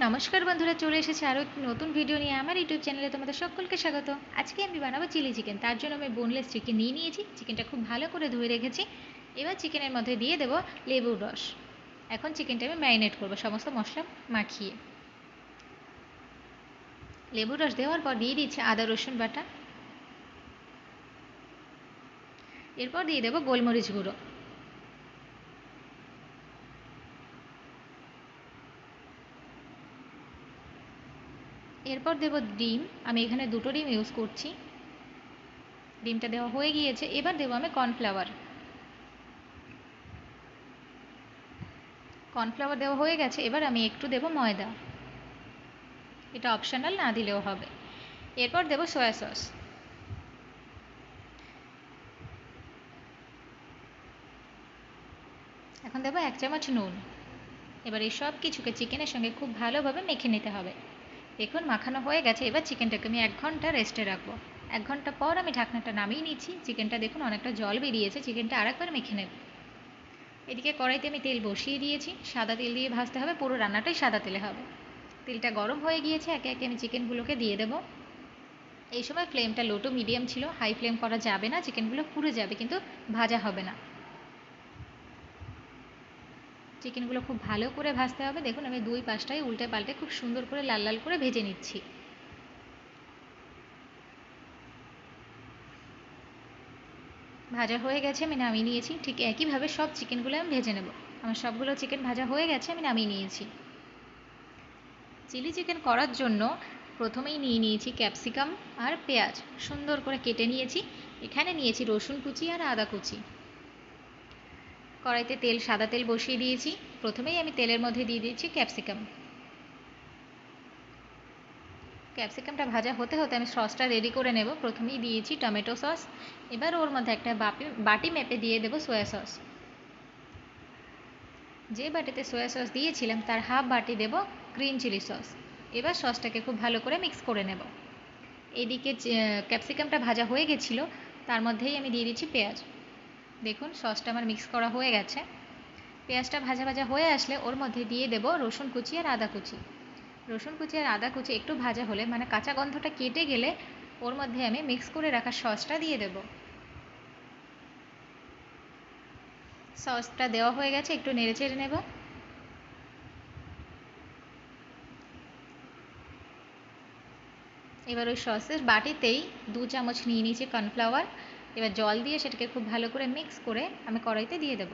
নমস্কার বন্ধুরা, চলে এসেছে আরও একটি নতুন ভিডিও নিয়ে আমার ইউটিউব চ্যানেলে তোমাদের সকলকে স্বাগত। আজকে আমি বানাবো চিলি চিকেন। তার জন্য আমি বোনলেস চিকেন নিয়ে নিয়েছি। চিকেনটা খুব ভালো করে ধুয়ে রেখেছি। এবার চিকেনের মধ্যে দিয়ে দেবো লেবুর রস। এখন চিকেনটা আমি ম্যারিনেট করবো সমস্ত মশলা মাখিয়ে। লেবুর রস দেওয়ার পর দিয়ে দিচ্ছি আদা রসুন বাটা। এরপর দিয়ে দেবো গোলমরিচ গুঁড়ো। এরপর দেবো ডিম। আমি এখানে দুটো ডিম ইউজ করছি। ডিমটা দেওয়া হয়ে গিয়েছে। এবার দেবো আমি কর্নফ্লাওয়ার। কর্নফ্লাওয়ার দেওয়া হয়ে গেছে। এবার আমি একটু দেবো ময়দা। এটা অপশনাল, না দিলেও হবে। এরপর দেবো সয়া সস। এখন দেবো 1 চামচ নুন। এবার এই সব কিছুকে চিকেনের সঙ্গে খুব ভালোভাবে মেখে নিতে হবে। দেখুন মাখানো হয়ে গেছে। এবার চিকেনটাকে আমি 1 ঘন্টা রেস্টে রাখবো। 1 ঘন্টা পর আমি ঢাকনাটা নামিয়ে নিচ্ছি। চিকেনটা দেখুন অনেকটা জল বেরিয়েছে। চিকেনটা আরেকবার মেখে নেব। এদিকে কড়াইতে আমি তেল বসিয়ে দিয়েছি। সাদা তেল দিয়ে ভাজতে হবে, পুরো রান্নাটাই সাদা তেলে হবে। তেলটা গরম হয়ে গিয়েছে। একে একে আমি চিকেনগুলোকে দিয়ে দেবো। এই সময় ফ্লেমটা লো টু মিডিয়াম ছিল, হাই ফ্লেম করা যাবে না, চিকেনগুলো পুড়ে যাবে কিন্তু ভাজা হবে না। চিকেনগুলো খুব ভালো করে ভাজতে হবে। দেখুন আমি দুই পাশটাই উল্টে পাল্টে খুব সুন্দর করে লাল লাল করে ভেজে নিচ্ছি। ভাজা হয়ে গেছে, আমি নামিয়ে নিয়েছি। ঠিক একইভাবে সব চিকেনগুলো আমি ভেজে নেব। আমার সবগুলো চিকেন ভাজা হয়ে গেছে, আমি নামিয়ে নিয়েছি। চিলি চিকেন করার জন্য প্রথমেই নিয়ে নিয়েছি ক্যাপসিকাম আর পেঁয়াজ, সুন্দর করে কেটে নিয়েছি। এখানে নিয়েছি রসুন কুচি আর আদা কুচি। কড়াইতে সাদা তেল বসিয়ে দিয়েছি। প্রথমেই আমি তেলের মধ্যে দিয়ে দিয়েছি ক্যাপসিকাম। ক্যাপসিকামটা ভাজা হতে হতে আমি সসটা রেডি করে নেব। প্রথমেই দিয়েছি টমেটো সস। এবার ওর মধ্যে একটা বাটি মেপে দিয়ে দেবো সয়া সস। যে বাটিতে সয়া সস দিয়েছিলাম তার হাফ বাটি দেব গ্রিন চিলি সস। এবার সসটাকে খুব ভালো করে মিক্স করে নেব। এদিকে ক্যাপসিকামটা ভাজা হয়ে গেছিলো, তার মধ্যেই আমি দিয়ে দিচ্ছি পেঁয়াজ। দেখুন সসটা আমার মিক্স করা হয়ে গেছে। পেঁয়াজটা ভাজা ভাজা হয়ে আসলে ওর মধ্যে দিয়ে দেব রসুন কুচি আর আদা কুচি। রসুন কুচি আর আদা কুচি একটু ভাজা হলে, মানে কাঁচা গন্ধটা কেটে গেলে, ওর মধ্যে আমি মিক্স করে রাখা সসটা দিয়ে দেব। সসটা দেওয়া হয়ে গেছে, একটু নেড়ে চেড়ে নেব। এবার ওই সসের বাটিতেই 2 চামচ নিয়ে নিয়েছি কর্নফ্লাওয়ার। এবার জল দিয়ে সেটাকে খুব ভালো করে মিক্স করে আমি কড়াইতে দিয়ে দেব।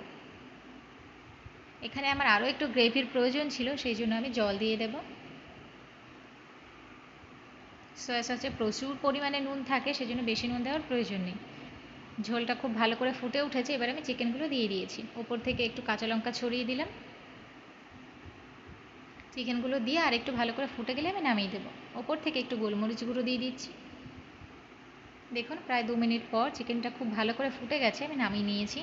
এখানে আমার আরও একটু গ্রেভির প্রয়োজন ছিল, সেই জন্য আমি জল দিয়ে দেব। সয়া সসে প্রচুর পরিমাণে নুন থাকে, সেজন্য বেশি নুন দেওয়ার প্রয়োজন নেই। ঝোলটা খুব ভালো করে ফুটে উঠেছে। এবার আমি চিকেনগুলো দিয়ে দিয়েছি। ওপর থেকে একটু কাঁচা লঙ্কা ছড়িয়ে দিলাম। চিকেনগুলো দিয়ে আর একটু ভালো করে ফুটে গেলে আমি নামিয়ে দেবো। ওপর থেকে একটু গোলমরিচ গুঁড়ো দিয়ে দিচ্ছি। দেখুন প্রায় 2 মিনিট পর চিকেনটা খুব ভালো করে ফুটে গেছে, আমি নামিয়ে নিয়েছি।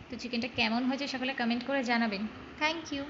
তো চিকেনটা কেমন হয়েছে সকলে কমেন্ট করে জানাবেন। Thank you.